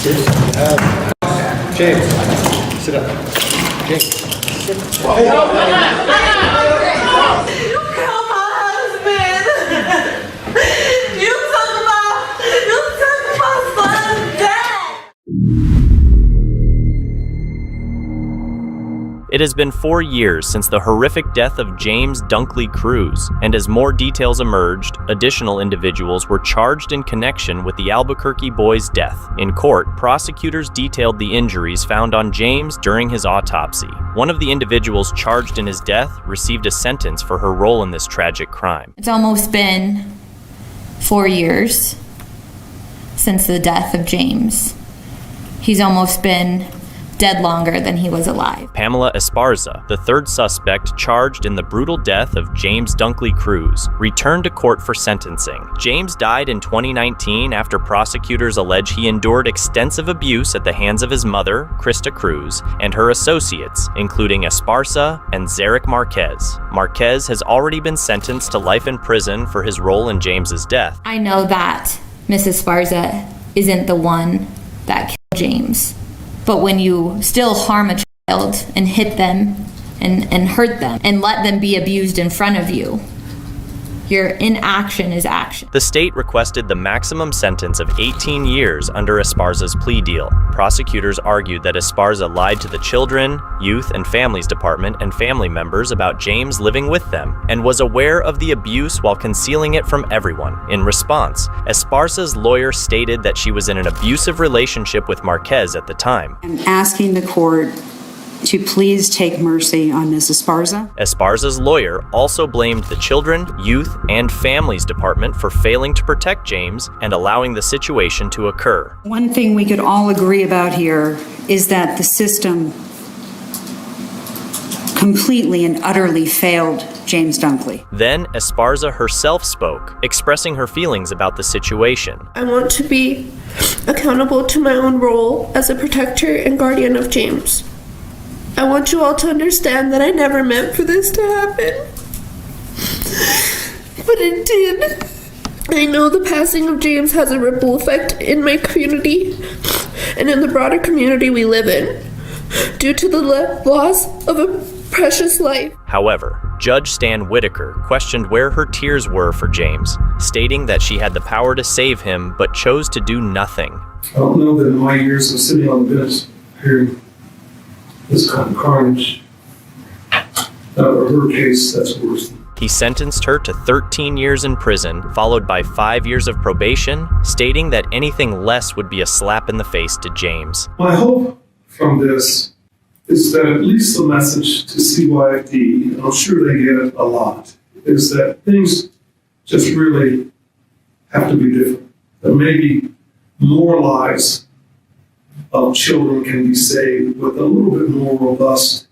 James, sit up. James, sit. It has been 4 years since the horrific death of James Dunkley Cruz, and as more details emerged, additional individuals were charged in connection with the Albuquerque boy's death. In court, prosecutors detailed the injuries found on James during his autopsy. One of the individuals charged in his death received a sentence for her role in this tragic crime. It's almost been 4 years since the death of James. He's almost been dead longer than he was alive. Pamela Esparza, the third suspect charged in the brutal death of James Dunkley Cruz, returned to court for sentencing. James died in 2019 after prosecutors allege he endured extensive abuse at the hands of his mother, Krista Cruz, and her associates, including Esparza and Zarek Marquez. Marquez has already been sentenced to life in prison for his role in James's death. I know that Miss Esparza isn't the one that killed James. But when you still harm a child and hit them and hurt them and let them be abused in front of you, your inaction is action. The state requested the maximum sentence of 18 years under Esparza's plea deal. Prosecutors argued that Esparza lied to the Children, Youth, and Families Department and family members about James living with them and was aware of the abuse while concealing it from everyone. In response, Esparza's lawyer stated that she was in an abusive relationship with Marquez at the time. I'm asking the court to please take mercy on Ms. Esparza. Esparza's lawyer also blamed the Children, Youth, and Families Department for failing to protect James and allowing the situation to occur. One thing we could all agree about here is that the system completely and utterly failed James Dunkley. Then Esparza herself spoke, expressing her feelings about the situation. I want to be accountable to my own role as a protector and guardian of James. I want you all to understand that I never meant for this to happen. But it did. I know the passing of James has a ripple effect in my community and in the broader community we live in, due to the loss of a precious life. However, Judge Stan Whitaker questioned where her tears were for James, stating that she had the power to save him but chose to do nothing. I don't know that in my years of sitting on the bench hearing this kind of carnage, or her case, that's worse. He sentenced her to 13 years in prison, followed by 5 years of probation, stating that anything less would be a slap in the face to James. My hope from this is that at least the message to CYFD, and I'm sure they get it a lot, is that things just really have to be different. That maybe more lives of children can be saved with a little bit more robust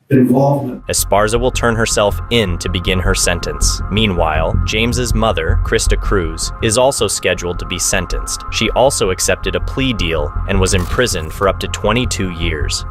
involvement. Esparza will turn herself in to begin her sentence. Meanwhile, James's mother, Krista Cruz, is also scheduled to be sentenced. She also accepted a plea deal and was imprisoned for up to 22 years.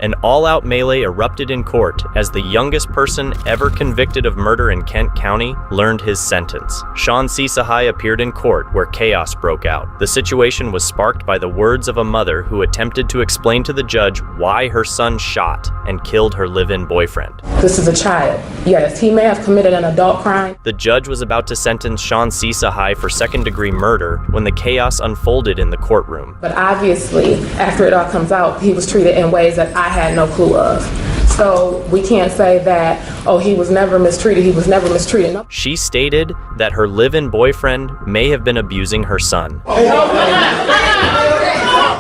An all-out melee erupted in court as the youngest person ever convicted of murder in Kent County learned his sentence. Sean Cisahai appeared in court where chaos broke out. The situation was sparked by the words of a mother who attempted to explain to the judge why her son shot and killed her live-in boyfriend. This is a child. Yes, he may have committed an adult crime. The judge was about to sentence Sean Cisahai for second-degree murder when the chaos unfolded in the courtroom. But obviously, after it all comes out, he was treated in ways that I had no clue of. So we can't say that, oh, he was never mistreated, he was never mistreated. No. She stated that her live-in boyfriend may have been abusing her son.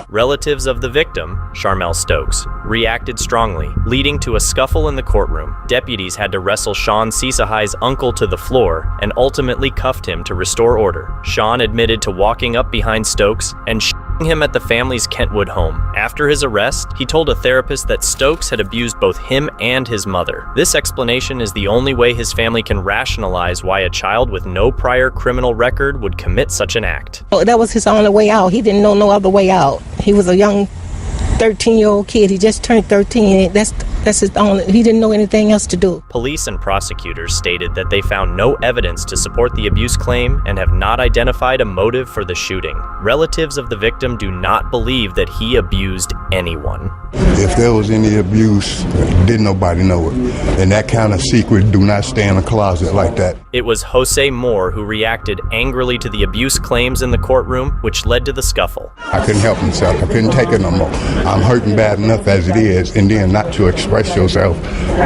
Relatives of the victim, Charmel Stokes, reacted strongly, leading to a scuffle in the courtroom. Deputies had to wrestle Sean Cisahai's uncle to the floor and ultimately cuffed him to restore order. Sean admitted to walking up behind Stokes and him at the family's Kentwood home. After his arrest, he told a therapist that Stokes had abused both him and his mother. This explanation is the only way his family can rationalize why a child with no prior criminal record would commit such an act. Oh, that was his only way out. He didn't know no other way out. He was a young 13-year-old kid. He just turned 13. That's That's his only, he didn't know anything else to do. Police and prosecutors stated that they found no evidence to support the abuse claim and have not identified a motive for the shooting. Relatives of the victim do not believe that he abused anyone. If there was any abuse, didn't nobody know it. And that kind of secret do not stay in a closet like that. It was Jose Moore who reacted angrily to the abuse claims in the courtroom, which led to the scuffle. I couldn't help myself. I couldn't take it no more. I'm hurting bad enough as it is, and then not to express yourself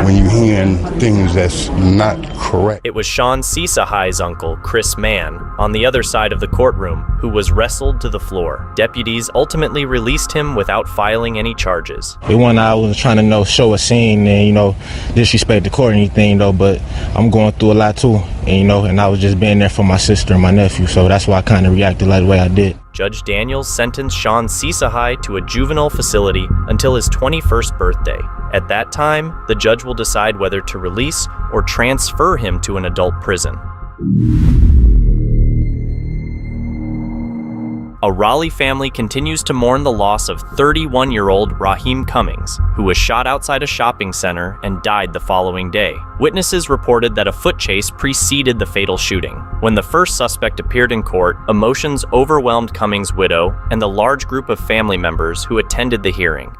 when you're hearing things that's not correct. It was Sean Cisahai's uncle, Chris Mann, on the other side of the courtroom, who was wrestled to the floor. Deputies ultimately released him without filing any charges. The one I was trying to show a scene and, disrespect the court or anything, but I'm going through a lot too, and I was just being there for my sister and my nephew, so that's why I kind of reacted like the way I did. Judge Daniels sentenced Sean Cisahai to a juvenile facility until his 21st birthday. At that time, the judge will decide whether to release or transfer him to an adult prison. A Raleigh family continues to mourn the loss of 31-year-old Raheem Cummings, who was shot outside a shopping center and died the following day. Witnesses reported that a foot chase preceded the fatal shooting. When the first suspect appeared in court, emotions overwhelmed Cummings' widow and the large group of family members who attended the hearing.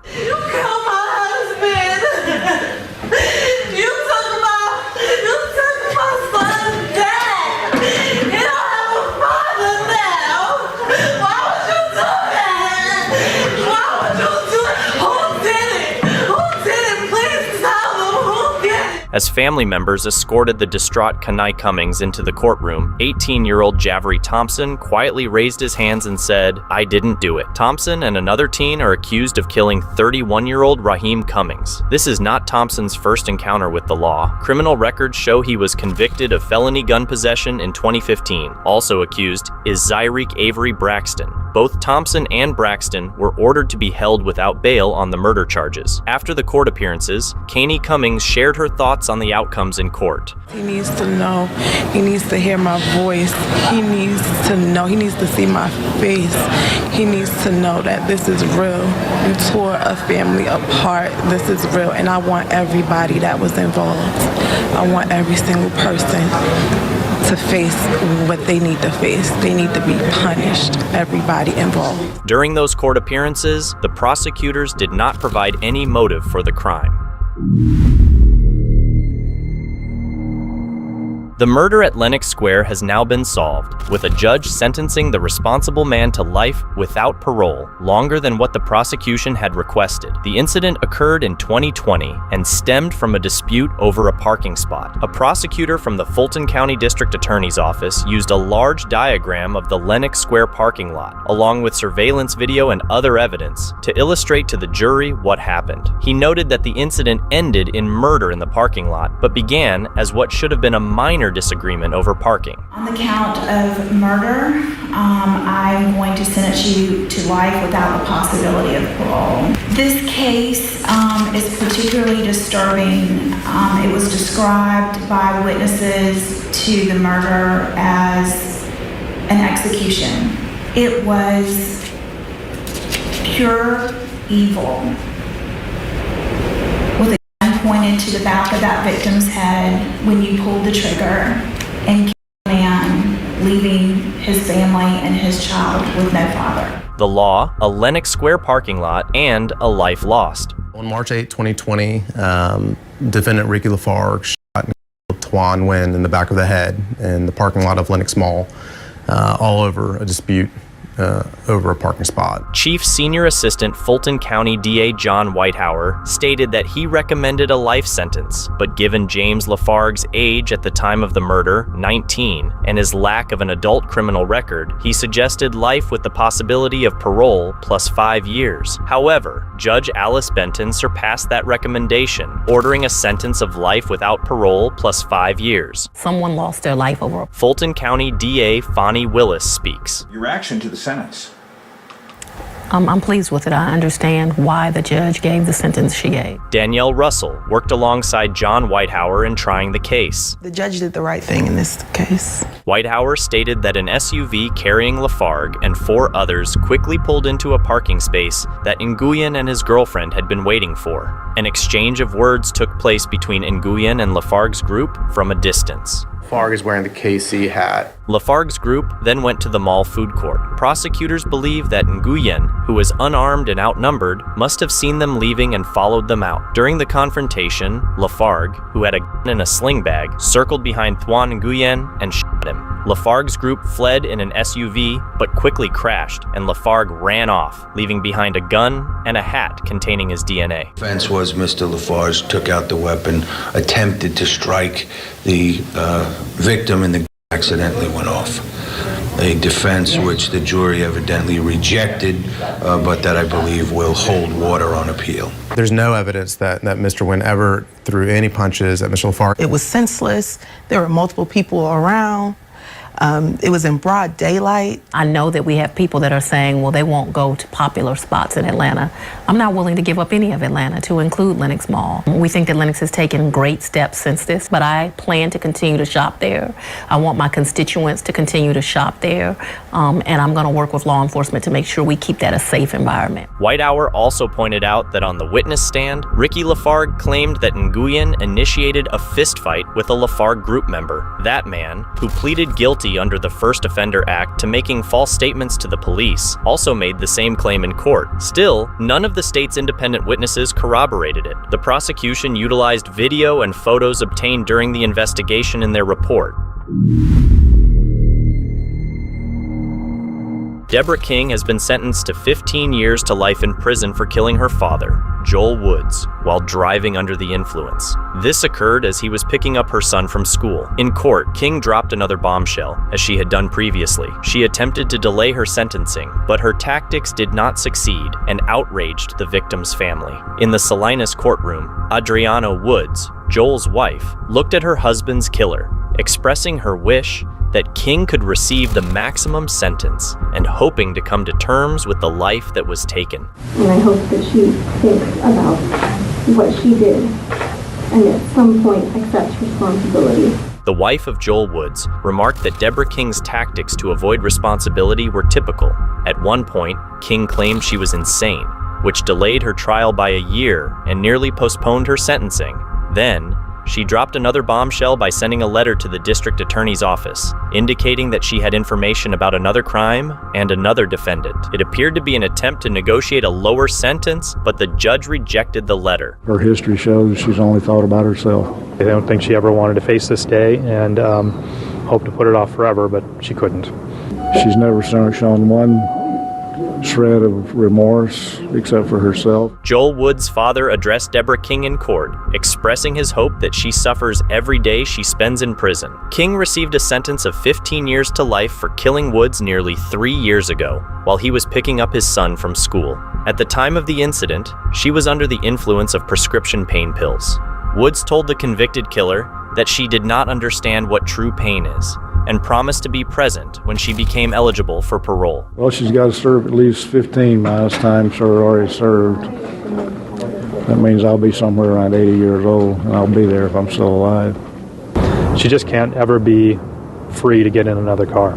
As family members escorted the distraught Kanai Cummings into the courtroom, 18-year-old Javery Thompson quietly raised his hands and said, "I didn't do it." Thompson and another teen are accused of killing 31-year-old Raheem Cummings. This is not Thompson's first encounter with the law. Criminal records show he was convicted of felony gun possession in 2015. Also accused is Zyreek Avery Braxton. Both Thompson and Braxton were ordered to be held without bail on the murder charges. After the court appearances, Kani Cummings shared her thoughts on the outcomes in court. He needs to know, he needs to hear my voice, he needs to know, he needs to see my face, he needs to know that this is real. You tore a family apart, this is real, and I want everybody that was involved. I want every single person to face what they need to face. They need to be punished, everybody involved. During those court appearances, the prosecutors did not provide any motive for the crime. The murder at Lenox Square has now been solved, with a judge sentencing the responsible man to life without parole, longer than what the prosecution had requested. The incident occurred in 2020 and stemmed from a dispute over a parking spot. A prosecutor from the Fulton County District Attorney's Office used a large diagram of the Lenox Square parking lot, along with surveillance video and other evidence, to illustrate to the jury what happened. He noted that the incident ended in murder in the parking lot, but began as what should have been a minor disagreement over parking. On the count of murder, I'm going to sentence you to life without the possibility of parole. This case is particularly disturbing. It was described by witnesses to the murder as an execution. It was pure evil, with a gun pointed to the back of that victim's head when you pulled the trigger and killed a man, leaving his family and his child with no father. The law, a Lenox Square parking lot, and a life lost. On March 8, 2020, defendant Ricky Lafargue shot and killed Twan Nguyen in the back of the head in the parking lot of Lenox Mall, all over a dispute over a parking spot. Chief Senior Assistant Fulton County DA John Whitehauer stated that he recommended a life sentence, but given James Lafargue's age at the time of the murder, 19, and his lack of an adult criminal record, he suggested life with the possibility of parole plus 5 years. However, Judge Alice Benton surpassed that recommendation, ordering a sentence of life without parole plus 5 years. Someone lost their life over. Fulton County DA Fonnie Willis speaks. Your reaction to the sentence? I'm pleased with it. I understand why the judge gave the sentence she gave. Danielle Russell worked alongside John Whitehauer in trying the case. The judge did the right thing in this case. Whitehauer stated that an SUV carrying Lafargue and 4 others quickly pulled into a parking space that Nguyen and his girlfriend had been waiting for. An exchange of words took place between Nguyen and Lafargue's group from a distance. Lafargue is wearing the KC hat. Lafargue's group then went to the mall food court. Prosecutors believe that Nguyen, who was unarmed and outnumbered, must have seen them leaving and followed them out. During the confrontation, Lafargue, who had a gun in a sling bag, circled behind Thuan Nguyen and shot him. Lafargue's group fled in an SUV, but quickly crashed, and Lafargue ran off, leaving behind a gun and a hat containing his DNA. Defense was Mr. Lafargue took out the weapon, attempted to strike the victim, and the accidentally went off. A defense which the jury evidently rejected, but that I believe will hold water on appeal. There's no evidence that Mr. Nguyen ever threw any punches at Mr. Lafargue. It was senseless. There were multiple people around. It was in broad daylight. I know that we have people that are saying, well, they won't go to popular spots in Atlanta. I'm not willing to give up any of Atlanta to include Lenox Mall. We think that Lenox has taken great steps since this, but I plan to continue to shop there. I want my constituents to continue to shop there, and I'm going to work with law enforcement to make sure we keep that a safe environment. Whitehauer also pointed out that on the witness stand, Ricky Lafargue claimed that Nguyen initiated a fistfight with a Lafargue group member. That man, who pleaded guilty under the First Offender Act to making false statements to the police, also made the same claim in court. Still, none of the state's independent witnesses corroborated it. The prosecution utilized video and photos obtained during the investigation in their report. Deborah King has been sentenced to 15 years to life in prison for killing her father, Joel Woods, while driving under the influence. This occurred as he was picking up her son from school. In court, King dropped another bombshell, as she had done previously. She attempted to delay her sentencing, but her tactics did not succeed and outraged the victim's family. In the Salinas courtroom, Adriana Woods, Joel's wife, looked at her husband's killer, expressing her wish that King could receive the maximum sentence and hoping to come to terms with the life that was taken. And I hope that she thinks about what she did and at some point accepts responsibility. The wife of Joel Woods remarked that Deborah King's tactics to avoid responsibility were typical. At one point, King claimed she was insane, which delayed her trial by a year and nearly postponed her sentencing. Then, she dropped another bombshell by sending a letter to the district attorney's office, indicating that she had information about another crime and another defendant. It appeared to be an attempt to negotiate a lower sentence, but the judge rejected the letter. Her history shows she's only thought about herself. I don't think she ever wanted to face this day and hoped to put it off forever, but she couldn't. She's never shown one shred of remorse except for herself. Joel Woods' father addressed Deborah King in court, expressing his hope that she suffers every day she spends in prison. King received a sentence of 15 years to life for killing Woods nearly 3 years ago, while he was picking up his son from school. At the time of the incident, she was under the influence of prescription pain pills. Woods told the convicted killer that she did not understand what true pain is, and promised to be present when she became eligible for parole. Well, she's got to serve at least 15 by this time, so already served. That means I'll be somewhere around 80 years old, and I'll be there if I'm still alive. She just can't ever be free to get in another car.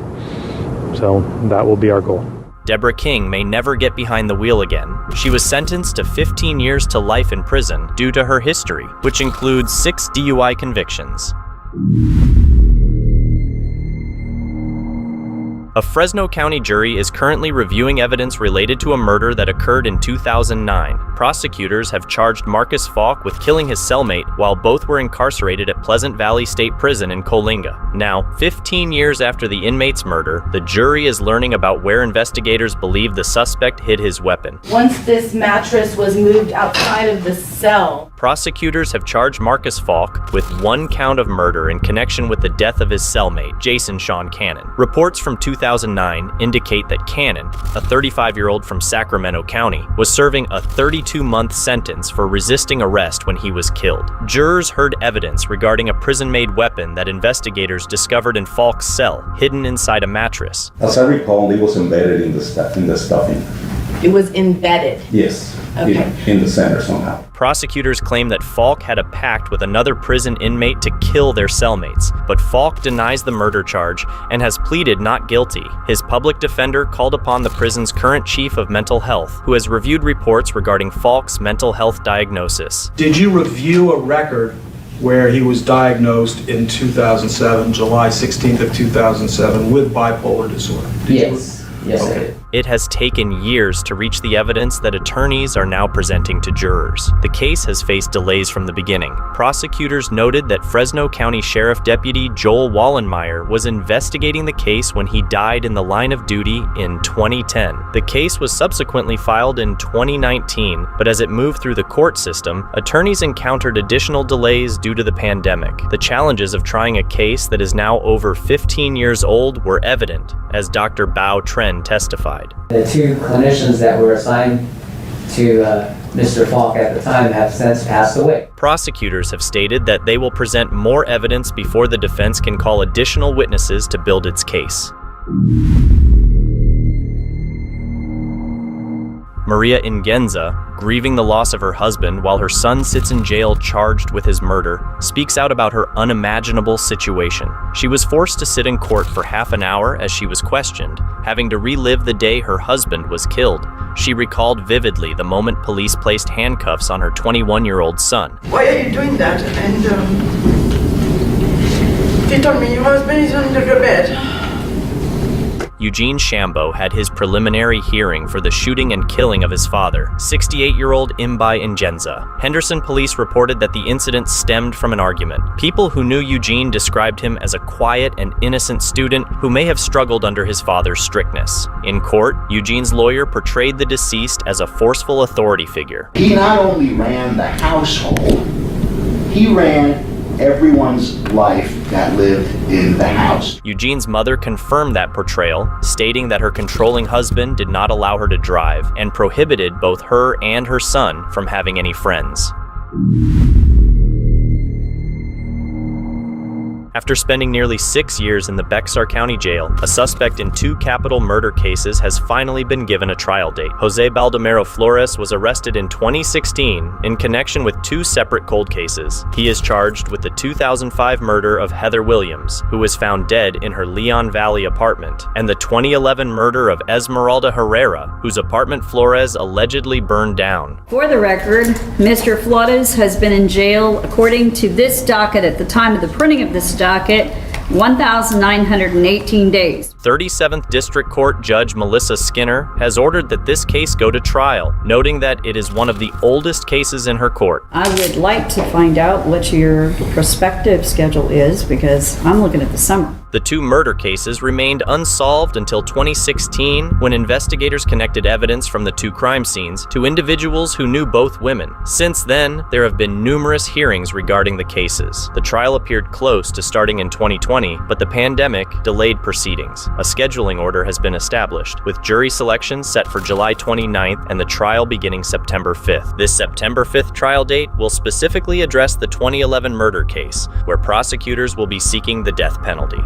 So that will be our goal. Deborah King may never get behind the wheel again. She was sentenced to 15 years to life in prison due to her history, which includes 6 DUI convictions. A Fresno County jury is currently reviewing evidence related to a murder that occurred in 2009. Prosecutors have charged Marcus Falk with killing his cellmate while both were incarcerated at Pleasant Valley State Prison in Coalinga. Now, 15 years after the inmate's murder, the jury is learning about where investigators believe the suspect hid his weapon. Once this mattress was moved outside of the cell, prosecutors have charged Marcus Falk with 1 count of murder in connection with the death of his cellmate, Jason Sean Cannon. Reports from 2009 indicate that Cannon, a 35-year-old from Sacramento County, was serving a 32-month sentence for resisting arrest when he was killed. Jurors heard evidence regarding a prison-made weapon that investigators discovered in Falk's cell, hidden inside a mattress. As I recall, it was embedded in the stuffing. It was embedded. Yes. Okay. In the center somehow. Prosecutors claim that Falk had a pact with another prison inmate to kill their cellmates, but Falk denies the murder charge and has pleaded not guilty. His public defender called upon the prison's current chief of mental health, who has reviewed reports regarding Falk's mental health diagnosis. Did you review a record where he was diagnosed in 2007, July 16th of 2007, with bipolar disorder? Yes. Yes, I did. It has taken years to reach the evidence that attorneys are now presenting to jurors. The case has faced delays from the beginning. Prosecutors noted that Fresno County Sheriff Deputy Joel Wallenmeyer was investigating the case when he died in the line of duty in 2010. The case was subsequently filed in 2019, but as it moved through the court system, attorneys encountered additional delays due to the pandemic. The challenges of trying a case that is now over 15 years old were evident, as Dr. Bao Tren testified. The two clinicians that were assigned to Mr. Falk at the time have since passed away. Prosecutors have stated that they will present more evidence before the defense can call additional witnesses to build its case. Maria Ingenza, grieving the loss of her husband while her son sits in jail charged with his murder, speaks out about her unimaginable situation. She was forced to sit in court for half an hour as she was questioned, having to relive the day her husband was killed. She recalled vividly the moment police placed handcuffs on her 21-year-old son. Why are you doing that? And he told me your husband is under the bed. Eugene Shambo had his preliminary hearing for the shooting and killing of his father, 68-year-old Imbai Ingenza. Henderson police reported that the incident stemmed from an argument. People who knew Eugene described him as a quiet and innocent student who may have struggled under his father's strictness. In court, Eugene's lawyer portrayed the deceased as a forceful authority figure. He not only ran the household, he ran everyone's life that lived in the house. Eugene's mother confirmed that portrayal, stating that her controlling husband did not allow her to drive and prohibited both her and her son from having any friends. After spending nearly 6 years in the Bexar County Jail, a suspect in 2 capital murder cases has finally been given a trial date. Jose Baldomero Flores was arrested in 2016 in connection with 2 separate cold cases. He is charged with the 2005 murder of Heather Williams, who was found dead in her Leon Valley apartment, and the 2011 murder of Esmeralda Herrera, whose apartment Flores allegedly burned down. For the record, Mr. Flores has been in jail, according to this docket at the time of the printing of this docket, 1,918 days. 37th District Court Judge Melissa Skinner has ordered that this case go to trial, noting that it is one of the oldest cases in her court. I would like to find out what your prospective schedule is, because I'm looking at the summer. The 2 murder cases remained unsolved until 2016, when investigators connected evidence from the 2 crime scenes to individuals who knew both women. Since then, there have been numerous hearings regarding the cases. The trial appeared close to starting in 2020, but the pandemic delayed proceedings. A scheduling order has been established, with jury selection set for July 29th and the trial beginning September 5th. This September 5th trial date will specifically address the 2011 murder case, where prosecutors will be seeking the death penalty.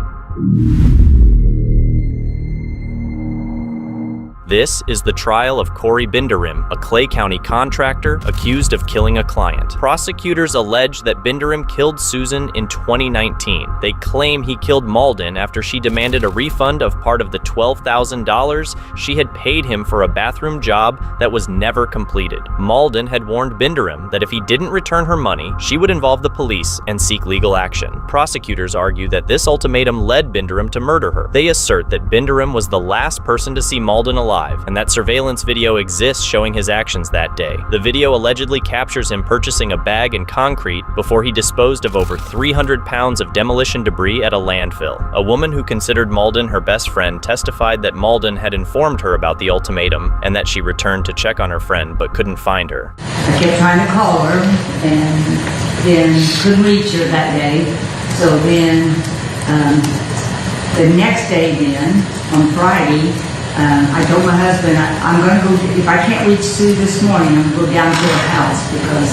This is the trial of Corey Binderim, a Clay County contractor accused of killing a client. Prosecutors allege that Binderim killed Susan in 2019. They claim he killed Malden after she demanded a refund of part of the $12,000 she had paid him for a bathroom job that was never completed. Malden had warned Binderim that if he didn't return her money, she would involve the police and seek legal action. Prosecutors argue that this ultimatum led Binderim to murder her. They assert that Binderim was the last person to see Malden alive, and that surveillance video exists showing his actions that day. The video allegedly captures him purchasing a bag and concrete before he disposed of over 300 pounds of demolition debris at a landfill. A woman who considered Malden her best friend testified that Malden had informed her about the ultimatum and that she returned to check on her friend but couldn't find her. I kept trying to call her and then couldn't reach her that day. So then the next day then, on Friday, I told my husband, I'm going to go, if I can't reach Sue this morning, I'm going to go down to her house because,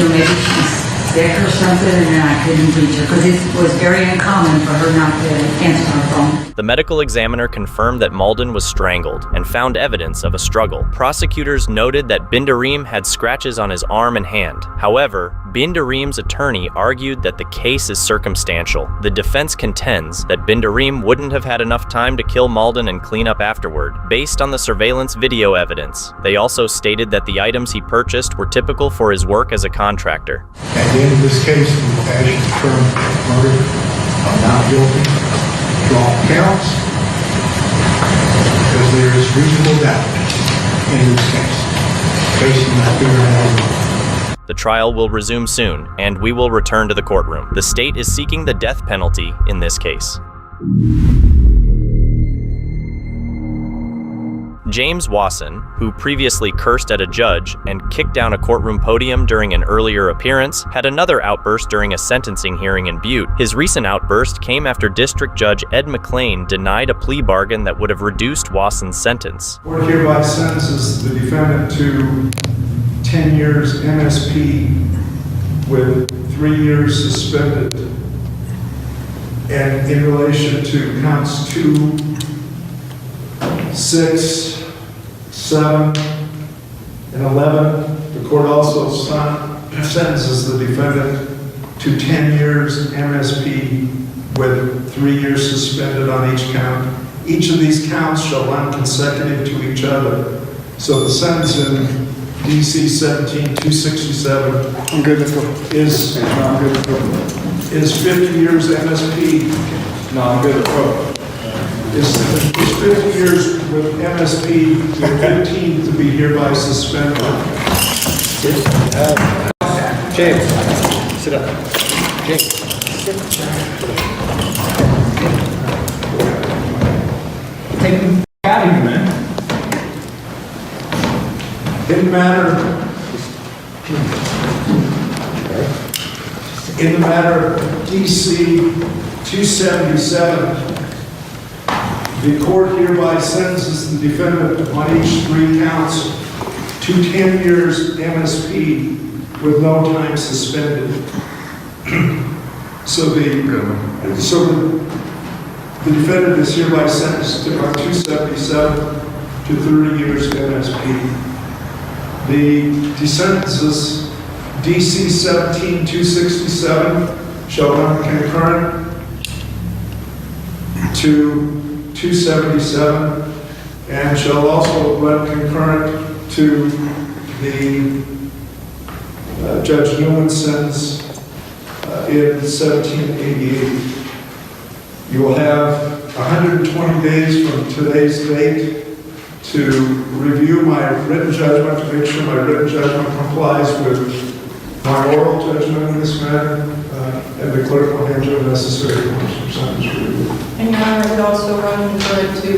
maybe she's sick or something, and then I couldn't reach her because it was very uncommon for her not to answer her phone. The medical examiner confirmed that Malden was strangled and found evidence of a struggle. Prosecutors noted that Bindarim had scratches on his arm and hand. However, Bindarim's attorney argued that the case is circumstantial. The defense contends that Bindarim wouldn't have had enough time to kill Malden and clean up afterward, based on the surveillance video evidence. They also stated that the items he purchased were typical for his work as a contractor. At the end of this case, we will ask you to term murder, not guilty, drop counts, because there is reasonable doubt in this case, based on that figure. The trial will resume soon, and we will return to the courtroom. The state is seeking the death penalty in this case. James Wasson, who previously cursed at a judge and kicked down a courtroom podium during an earlier appearance, had another outburst during a sentencing hearing in Butte. His recent outburst came after District Judge Ed McClain denied a plea bargain that would have reduced Wasson's sentence. Court hereby sentences the defendant to 10 years MSP with 3 years suspended. And in relation to counts 2, 6, 7, and 11, the court also sentences the defendant to 10 years MSP with 3 years suspended on each count. Each of these counts shall run consecutive to each other. So the sentence in DC 17-267 I'm good to go. is I'm good to go. is 50 years MSP. No, I'm good to go. Is 50 years with MSP, with 15 to be hereby suspended. James, sit up. James. Take him out of here, man. In the matter of DC 277, the court hereby sentences the defendant on each 3 counts to 10 years MSP with no time suspended. So the defendant is hereby sentenced to 277 to 30 years MSP. The sentences DC 17-267 shall run concurrent to 277 and shall also run concurrent to the Judge Newman's sentence in 1788. You will have 120 days from today's date to review my written judgment to make sure my written judgment complies with my oral judgment in this matter, and the clerk will hand you a necessary motion for sentence review. And Your Honor, would also run concurrent to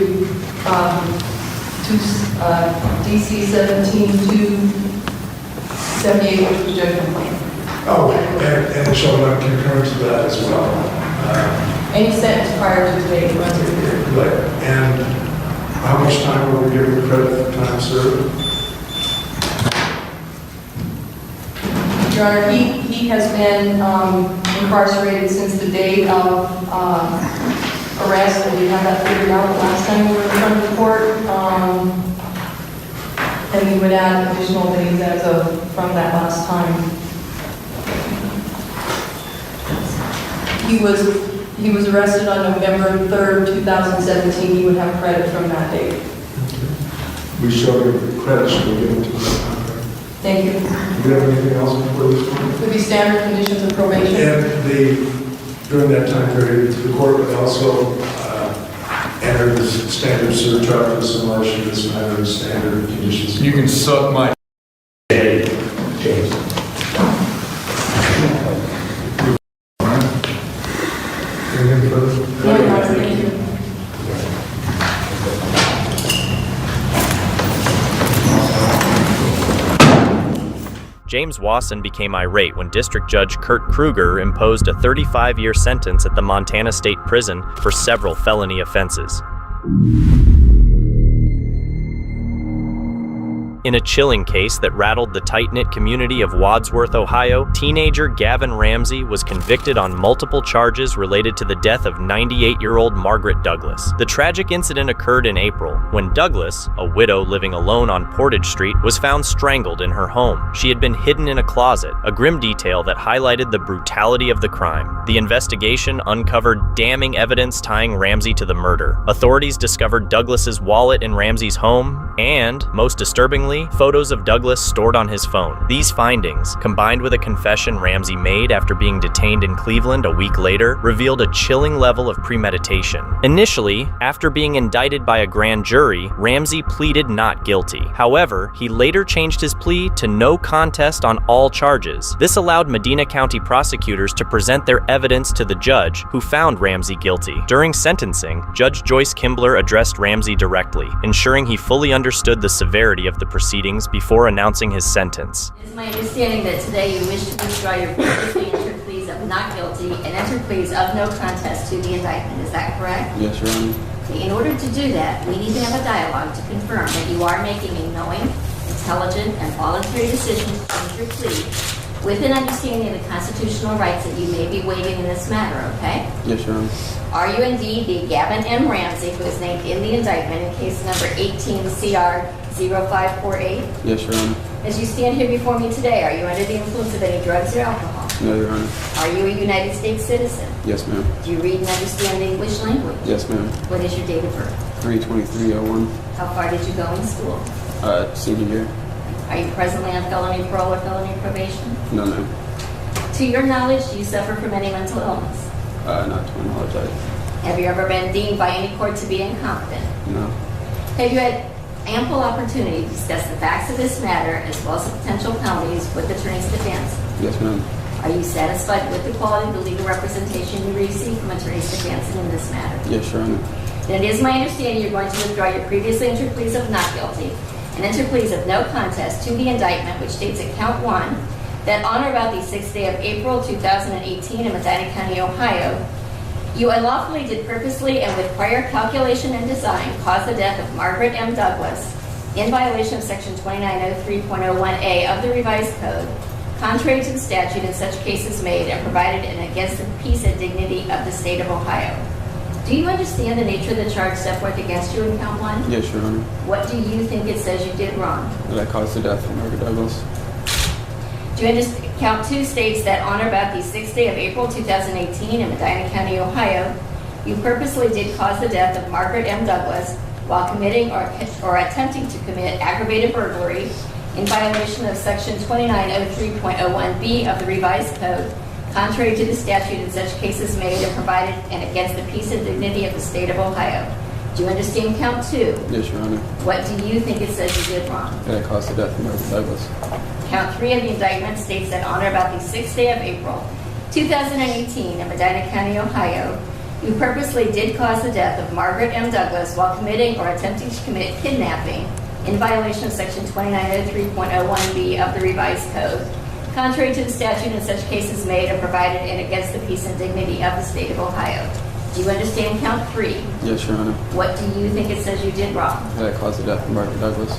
DC 17-278, which was judgment plan. Oh, and it shall run concurrent to that as well. Any sentence prior to today runs review. Right, and how much time will we give the credit for time served? Your Honor, he has been incarcerated since the date of arrest, and we had that figured out the last time we were in front of the court. And we would add additional days as of from that last time. He was arrested on November 3rd, 2017. He would have credit from that date. We shall give the credit, shall we give it to him? Thank you. Do you have anything else before this one? Would be standard conditions of probation. And during that time period, the court would also enter the standard surcharges in relation to this matter of standard conditions. You can suck my James. Anything further? No, Your Honor, thank you. James Wasson became irate when District Judge Kurt Kruger imposed a 35-year sentence at the Montana State Prison for several felony offenses. In a chilling case that rattled the tight-knit community of Wadsworth, Ohio, teenager Gavin Ramsey was convicted on multiple charges related to the death of 98-year-old Margaret Douglas. The tragic incident occurred in April, when Douglas, a widow living alone on Portage Street, was found strangled in her home. She had been hidden in a closet, a grim detail that highlighted the brutality of the crime. The investigation uncovered damning evidence tying Ramsey to the murder. Authorities discovered Douglas's wallet in Ramsey's home and, most disturbingly, photos of Douglas stored on his phone. These findings, combined with a confession Ramsey made after being detained in Cleveland a week later, revealed a chilling level of premeditation. Initially, after being indicted by a grand jury, Ramsey pleaded not guilty. However, he later changed his plea to no contest on all charges. This allowed Medina County prosecutors to present their evidence to the judge, who found Ramsey guilty. During sentencing, Judge Joyce Kimbler addressed Ramsey directly, ensuring he fully understood the severity of the proceedings before announcing his sentence. It is my understanding that today you wish to withdraw your previously entered pleas of not guilty and enter pleas of no contest to the indictment. Is that correct? Yes, Your Honor. Okay, in order to do that, we need to have a dialogue to confirm that you are making a knowing, intelligent, and voluntary decision to enter your plea with an understanding of the constitutional rights that you may be waiving in this matter, okay? Yes, Your Honor. Are you indeed the Gavin M. Ramsey who is named in the indictment in case number 18 CR 0548? Yes, Your Honor. As you stand here before me today, are you under the influence of any drugs or alcohol? No, Your Honor. Are you a United States citizen? Yes, ma'am. Do you read and understand the English language? Yes, ma'am. What is your date of birth? 3/23/01. How far did you go in school? Senior year. Are you presently on felony parole or felony probation? No, ma'am. To your knowledge, do you suffer from any mental illness? Not to my knowledge. Have you ever been deemed by any court to be incompetent? No. Have you had ample opportunity to discuss the facts of this matter as well as the potential penalties with attorney's defense? Yes, ma'am. Are you satisfied with the quality of the legal representation you receive from attorneys defense in this matter? Yes, Your Honor. Then it is my understanding you're going to withdraw your previously entered pleas of not guilty and enter pleas of no contest to the indictment, which states at count 1 that on or about the 6th day of April 2018 in Medina County, Ohio, you unlawfully did purposely and with prior calculation and design cause the death of Margaret M. Douglas in violation of section 2903.01A of the revised code, contrary to the statute in such cases made and provided and against the peace and dignity of the state of Ohio. Do you understand the nature of the charge set forth against you in count 1? Yes, Your Honor. What do you think it says you did wrong? That I caused the death of Margaret Douglas. Do you understand? Count 2 states that on or about the 6th day of April 2018 in Medina County, Ohio, you purposely did cause the death of Margaret M. Douglas while committing or attempting to commit aggravated burglary in violation of section 2903.01B of the revised code, contrary to the statute in such cases made and provided and against the peace and dignity of the state of Ohio. Do you understand count 2? Yes, Your Honor. What do you think it says you did wrong? That I caused the death of Margaret Douglas. Count 3 of the indictment states that on or about the 6th day of April 2018 in Medina County, Ohio, you purposely did cause the death of Margaret M. Douglas while committing or attempting to commit kidnapping in violation of section 2903.01B of the revised code, contrary to the statute in such cases made or provided and against the peace and dignity of the state of Ohio. Do you understand count 3? Yes, Your Honor. What do you think it says you did wrong? That I caused the death of Margaret Douglas.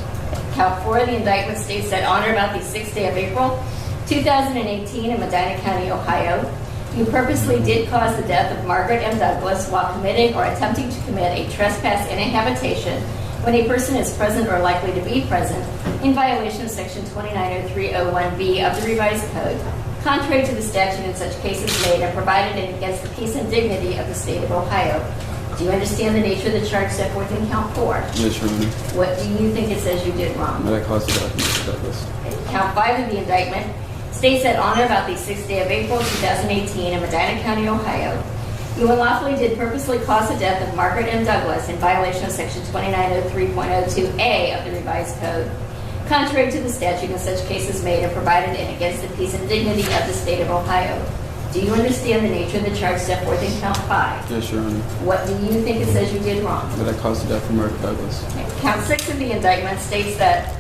Count 4 of the indictment states that on or about the 6th day of April 2018 in Medina County, Ohio, you purposely did cause the death of Margaret M. Douglas while committing or attempting to commit a trespass in a habitation when a person is present or likely to be present in violation of section 2903.01B of the revised code, contrary to the statute in such cases made and provided and against the peace and dignity of the state of Ohio. Do you understand the nature of the charge set forth in count 4? Yes, Your Honor. What do you think it says you did wrong? That I caused the death of Margaret Douglas. Count 5 of the indictment states that on or about the 6th day of April 2018 in Medina County, Ohio, you unlawfully did purposely cause the death of Margaret M. Douglas in violation of section 2903.02A of the revised code, contrary to the statute in such cases made and provided and against the peace and dignity of the state of Ohio. Do you understand the nature of the charge set forth in count 5? Yes, Your Honor. What do you think it says you did wrong? That I caused the death of Margaret Douglas. Count 6 of the indictment states that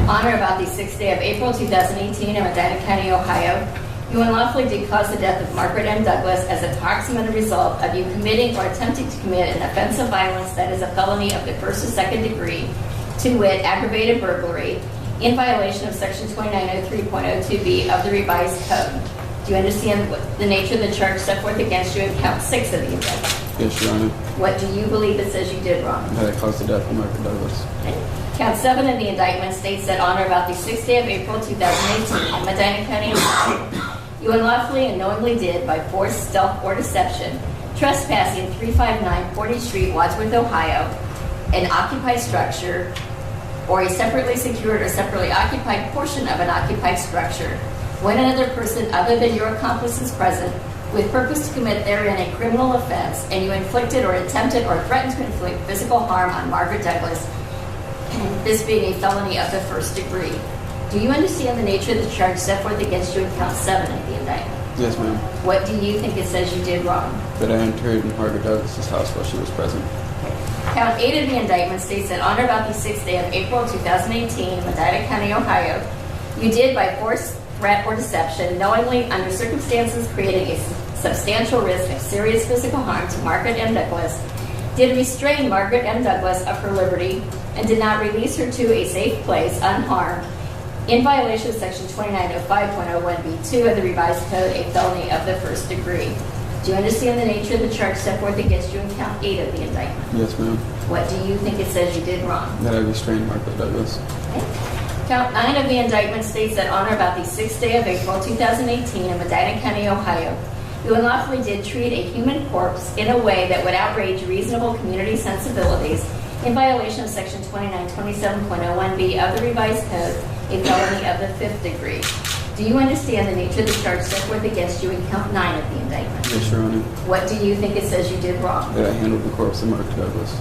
on or about the 6th day of April 2018 in Medina County, Ohio, you unlawfully did cause the death of Margaret M. Douglas as a proximate result of you committing or attempting to commit an offense of violence that is a felony of the first or second degree to wit, aggravated burglary, in violation of Section 2903.02b of the revised code. Do you understand the nature of the charge set forth against you in count 6 of the indictment? Yes, Your Honor. What do you believe it says you did wrong? That I caused the death of Margaret Douglas. Count 7 of the indictment states that on or about the 6th day of April 2018 in Medina County, Ohio, you unlawfully and knowingly did, by force, stealth, or deception, trespassing 359 40th Street, Wadsworth, Ohio, an occupied structure, or a separately secured or separately occupied portion of an occupied structure, when another person other than your accomplice is present, with purpose to commit therein a criminal offense, and you inflicted or attempted or threatened to inflict physical harm on Margaret Douglas, this being a felony of the first degree. Do you understand the nature of the charge set forth against you in count 7 of the indictment? Yes, ma'am. What do you think it says you did wrong? That I entered Margaret Douglas's house while she was present. Count 8 of the indictment states that on or about the 6th day of April 2018 in Medina County, Ohio, you did by force, threat, or deception, knowingly under circumstances creating a substantial risk of serious physical harm to Margaret M. Douglas, did restrain Margaret M. Douglas of her liberty, and did not release her to a safe place unharmed, in violation of Section 2905.01b2 of the revised code, a felony of the first degree. Do you understand the nature of the charge set forth against you in count 8 of the indictment? Yes, ma'am. What do you think it says you did wrong? That I restrained Margaret Douglas. Count 9 of the indictment states that on or about the 6th day of April 2018 in Medina County, Ohio, you unlawfully did treat a human corpse in a way that would outrage reasonable community sensibilities, in violation of Section 2927.01b of the revised code, a felony of the 5th degree. Do you understand the nature of the charge set forth against you in count 9 of the indictment? Yes, Your Honor. What do you think it says you did wrong? That I handled the corpse of Margaret Douglas.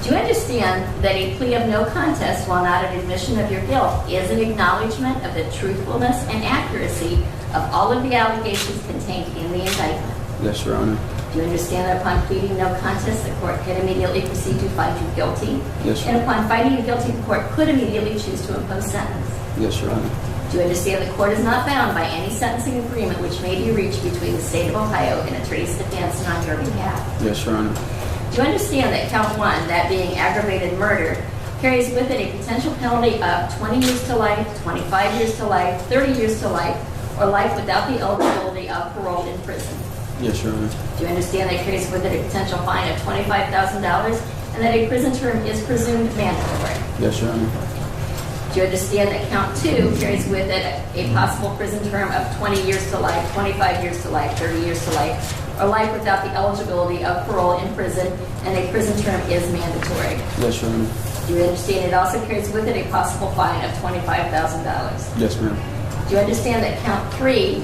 Do you understand that a plea of no contest, while not an admission of your guilt, is an acknowledgement of the truthfulness and accuracy of all of the allegations contained in the indictment? Yes, Your Honor. Do you understand that upon pleading no contest, the court can immediately proceed to find you guilty? Yes, Your And Honor. upon finding you guilty, the court could immediately choose to impose sentence? Yes, Your Honor. Do you understand the court is not bound by any sentencing agreement which may be reached between the state of Ohio and attorneys defense on your behalf? Yes, Your Honor. Do you understand that count 1, that being aggravated murder, carries with it a potential penalty of 20 years to life, 25 years to life, 30 years to life, or life without the eligibility of parole in prison? Yes, Your Honor. Do you understand that it carries with it a potential fine of $25,000 and that a prison term is presumed mandatory? Yes, Your Honor. Do you understand that count 2 carries with it a possible prison term of 20 years to life, 25 years to life, 30 years to life, or life without the eligibility of parole in prison, and a prison term is mandatory? Yes, Your Honor. Do you understand it also carries with it a possible fine of $25,000? Yes, ma'am. Do you understand that count 3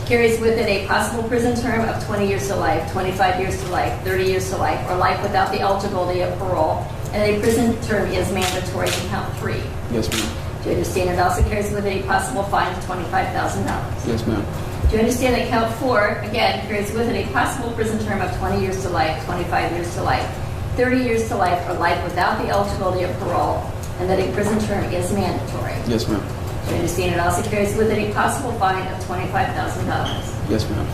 carries with it a possible prison term of 20 years to life, 25 years to life, 30 years to life, or life without the eligibility of parole, and a prison term is mandatory in count 3? Yes, ma'am. Do you understand it also carries with it a possible fine of $25,000? Yes, ma'am. Do you understand that count 4, again, carries with it a possible prison term of 20 years to life, 25 years to life, 30 years to life, or life without the eligibility of parole, and that a prison term is mandatory? Yes, ma'am. Do you understand it also carries with it a possible fine of $25,000? Yes, ma'am.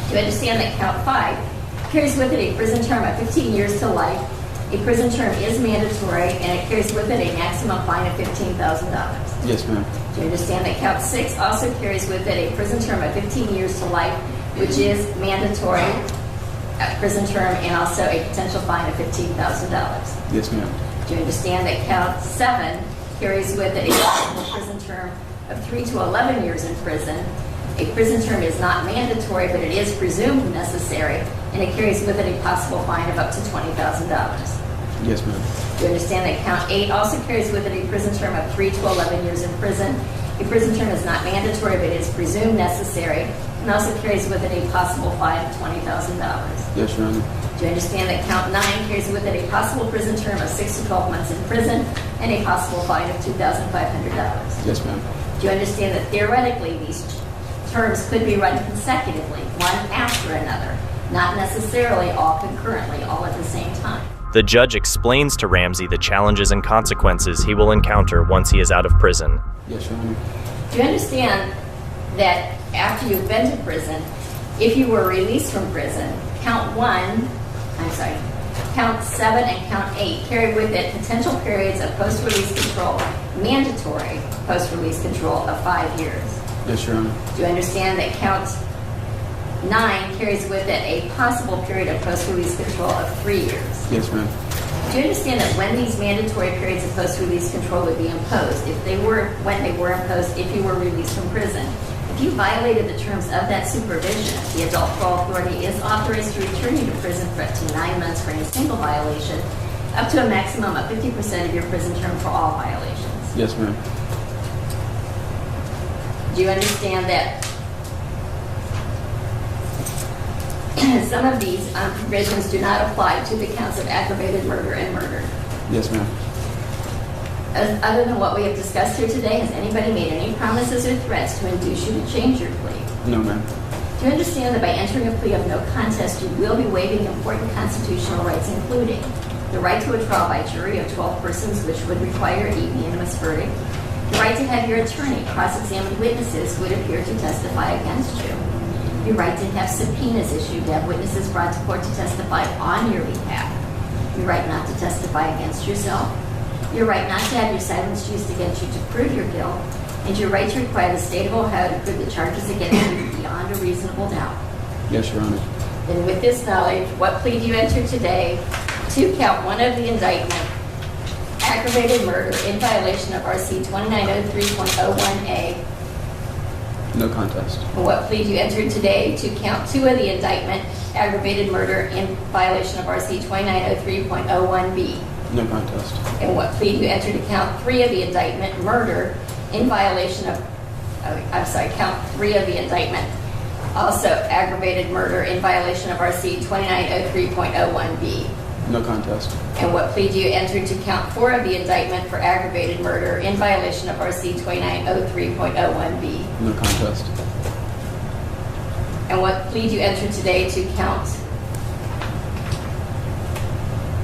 Do you understand that count 5 carries with it a prison term of 15 years to life, a prison term is mandatory, and it carries with it a maximum fine of $15,000? Yes, ma'am. Do you understand that count 6 also carries with it a prison term of 15 years to life, which is mandatory prison term, and also a potential fine of $15,000? Yes, ma'am. Do you understand that count 7 carries with it a possible prison term of 3 to 11 years in prison? A prison term is not mandatory, but it is presumed necessary, and it carries with it a possible fine of up to $20,000. Yes, ma'am. Do you understand that count 8 also carries with it a prison term of 3 to 11 years in prison? A prison term is not mandatory, but it is presumed necessary, and also carries with it a possible fine of $20,000. Yes, Your Honor. Do you understand that count 9 carries with it a possible prison term of 6 to 12 months in prison and a possible fine of $2,500? Yes, ma'am. Do you understand that theoretically these terms could be run consecutively, one after another, not necessarily all concurrently, all at the same time? The judge explains to Ramsey the challenges and consequences he will encounter once he is out of prison. Yes, Your Honor. Do you understand that after you've been to prison, if you were released from prison, Count 7 and Count 8 carry with it potential periods of post-release control, mandatory post-release control of 5 years. Yes, Your Honor. Do you understand that Count 9 carries with it a possible period of post-release control of 3 years? Yes, ma'am. Do you understand that when these mandatory periods of post-release control would be imposed, when they were imposed, if you were released from prison, if you violated the terms of that supervision, the adult parole authority is authorized to return you to prison for up to 9 months for any single violation, up to a maximum of 50% of your prison term for all violations. Yes, ma'am. Do you understand that some of these provisions do not apply to the counts of aggravated murder and murder? Yes, ma'am. Other than what we have discussed here today, has anybody made any promises or threats to induce you to change your plea? No, ma'am. Do you understand that by entering a plea of no contest, you will be waiving important constitutional rights, including the right to a trial by jury of 12 persons, which would require a unanimous verdict, the right to have your attorney cross-examine witnesses who would appear to testify against you, your right to have subpoenas issued to have witnesses brought to court to testify on your behalf, your right not to testify against yourself, your right not to have your silence used against you to prove your guilt, and your right to require the state of Ohio to prove the charges against you beyond a reasonable doubt. Yes, Your Honor. And with this knowledge, what plea do you enter today to count 1 of the indictment, aggravated murder in violation of RC 2903.01A? No contest. And what plea do you enter today to count 2 of the indictment, aggravated murder in violation of RC 2903.01B? No contest. And what plea do you enter to count 3 of the indictment, murder in violation of, count 3 of the indictment, also aggravated murder in violation of RC 2903.01B? No contest. And what plea do you enter to count 4 of the indictment for aggravated murder in violation of RC 2903.01B? No contest. And what plea do you enter today to count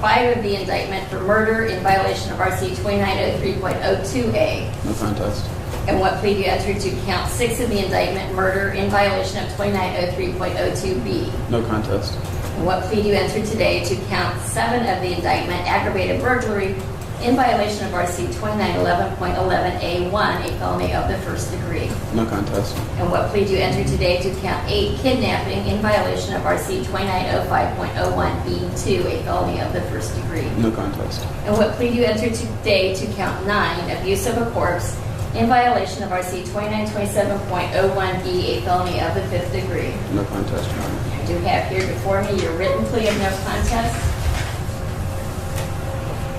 5 of the indictment for murder in violation of RC 2903.02A? No contest. And what plea do you enter to count 6 of the indictment, murder in violation of 2903.02B? No contest. And what plea do you enter today to count 7 of the indictment, aggravated burglary in violation of RC 2911.11A1, a felony of the first degree? No contest. And what plea do you enter today to count 8, kidnapping in violation of RC 2905.01B2, a felony of the first degree? No contest. And what plea do you enter today to count 9, abuse of a corpse in violation of RC 2927.01B, a felony of the 5th degree? No contest, Your Honor. I do have here before me your written plea of no contest.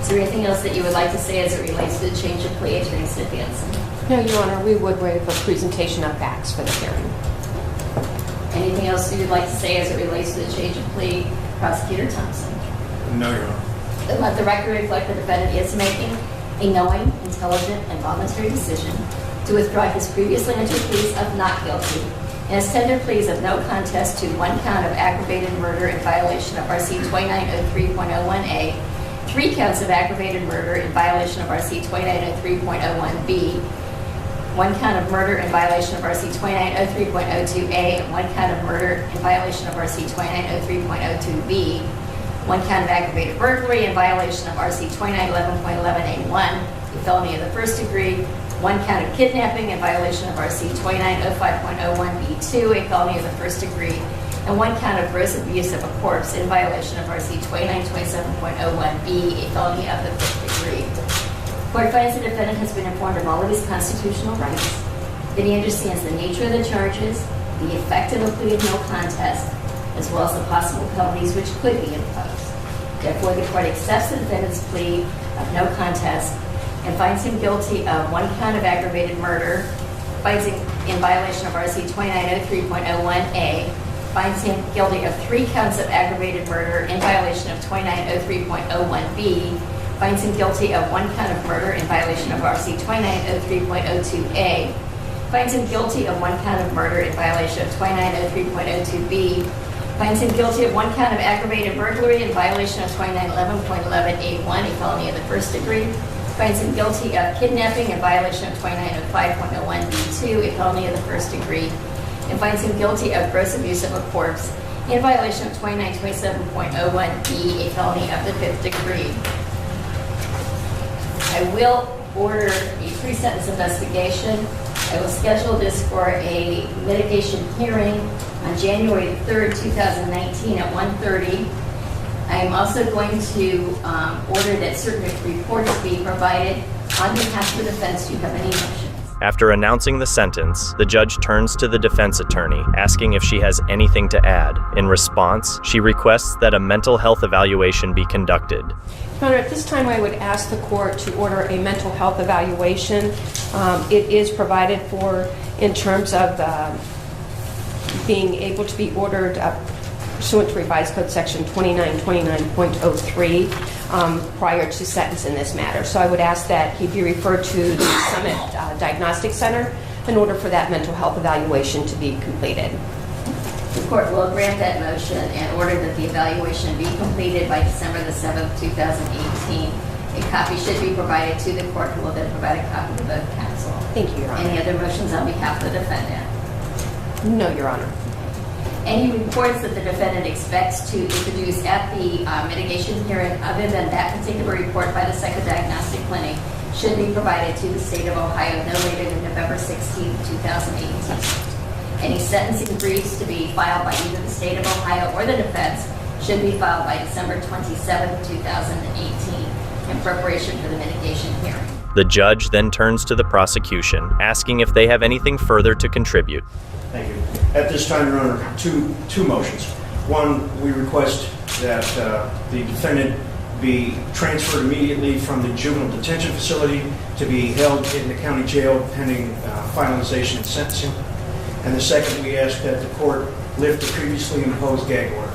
Is there anything else that you would like to say as it relates to the change of plea, Attorney Stephenson? No, Your Honor, we would waive a presentation of facts for the hearing. Anything else you'd like to say as it relates to the change of plea, Prosecutor Thompson? No, Your Honor. Then let the record reflect the defendant is making a knowing, intelligent, and voluntary decision to withdraw his previously entered pleas of not guilty and his tendered pleas of no contest to 1 count of aggravated murder in violation of RC 2903.01A, 3 counts of aggravated murder in violation of RC 2903.01B, 1 count of murder in violation of RC 2903.02A, and 1 count of murder in violation of RC 2903.02B, 1 count of aggravated burglary in violation of RC 2911.11A1, a felony of the first degree, 1 count of kidnapping in violation of RC 2905.01B2, a felony of the first degree, and 1 count of gross abuse of a corpse in violation of RC 2927.01B, a felony of the 5th degree. Court finds the defendant has been informed of all of his constitutional rights, that he understands the nature of the charges, the effect of a plea of no contest, as well as the possible penalties which could be imposed. Therefore, the court accepts the defendant's plea of no contest and finds him guilty of 1 count of aggravated murder, finds him in violation of RC 2903.01A, finds him guilty of 3 counts of aggravated murder in violation of 2903.01B, finds him guilty of 1 count of murder in violation of RC 2903.02A, finds him guilty of 1 count of murder in violation of 2903.02B, finds him guilty of 1 count of aggravated burglary in violation of 2911.11A1, a felony of the first degree, finds him guilty of kidnapping in violation of 2905.01B2, a felony of the first degree, and finds him guilty of gross abuse of a corpse in violation of 2927.01B, a felony of the 5th degree. I will order a pre-sentence investigation. I will schedule this for a litigation hearing on January 3rd, 2019 at 1:30. I am also going to order that certain reports be provided on behalf of the defense. Do you have any motions? After announcing the sentence, the judge turns to the defense attorney, asking if she has anything to add. In response, she requests that a mental health evaluation be conducted. Your Honor, at this time I would ask the court to order a mental health evaluation. It is provided for in terms of being able to be ordered pursuant to Revised Code Section 2929.03 prior to sentence in this matter. So I would ask that he be referred to the Summit Diagnostic Center in order for that mental health evaluation to be completed. The court will grant that motion and order that the evaluation be completed by December the 7th, 2018. A copy should be provided to the court, who will then provide a copy to both counsel. Thank you, Your Honor. Any other motions on behalf of the defendant? No, Your Honor. Any reports that the defendant expects to introduce at the mitigation hearing, other than that particular report by the Psychodiagnostic Clinic, should be provided to the state of Ohio no later than November 16, 2018. Any sentencing briefs to be filed by either the state of Ohio or the defense should be filed by December 27, 2018, in preparation for the mitigation hearing. The judge then turns to the prosecution, asking if they have anything further to contribute. Thank you. At this time, Your Honor, two motions. One, we request that the defendant be transferred immediately from the juvenile detention facility to be held in the county jail pending finalization and sentencing. And the second, we ask that the court lift the previously imposed gag order.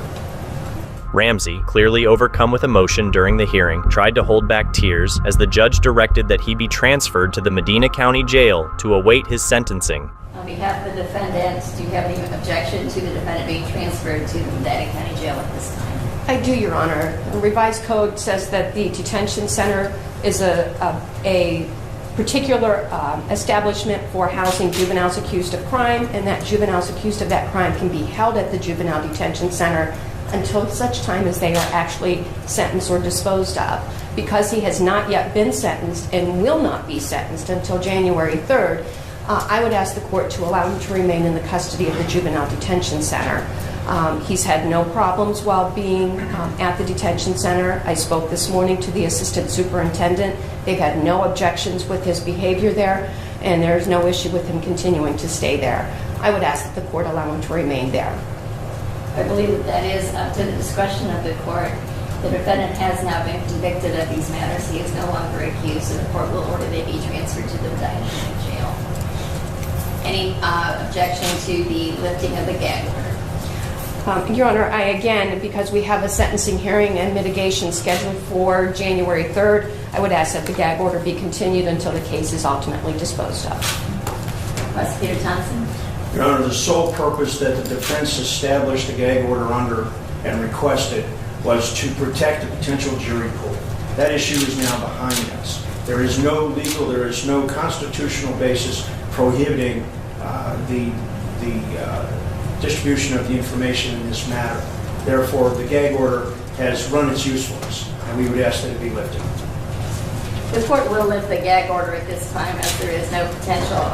Ramsey, clearly overcome with emotion during the hearing, tried to hold back tears as the judge directed that he be transferred to the Medina County Jail to await his sentencing. On behalf of the defendant, do you have any objection to the defendant being transferred to the Medina County Jail at this time? I do, Your Honor. The revised code says that the detention center is a particular establishment for housing juveniles accused of crime, and that juveniles accused of that crime can be held at the juvenile detention center until such time as they are actually sentenced or disposed of. Because he has not yet been sentenced and will not be sentenced until January 3rd, I would ask the court to allow him to remain in the custody of the juvenile detention center. He's had no problems while being at the detention center. I spoke this morning to the assistant superintendent. They've had no objections with his behavior there, and there's no issue with him continuing to stay there. I would ask that the court allow him to remain there. I believe that that is up to the discretion of the court. The defendant has now been convicted of these matters. He is no longer accused, so the court will order they be transferred to the Medina County Jail. Any objection to the lifting of the gag order? Your Honor, because we have a sentencing hearing and mitigation scheduled for January 3rd, I would ask that the gag order be continued until the case is ultimately disposed of. Prosecutor Thompson? Your Honor, the sole purpose that the defense established a gag order under and requested was to protect the potential jury pool. That issue is now behind us. There is no constitutional basis prohibiting the distribution of the information in this matter. Therefore, the gag order has run its usefulness, and we would ask that it be lifted. The court will lift the gag order at this time, as there is no potential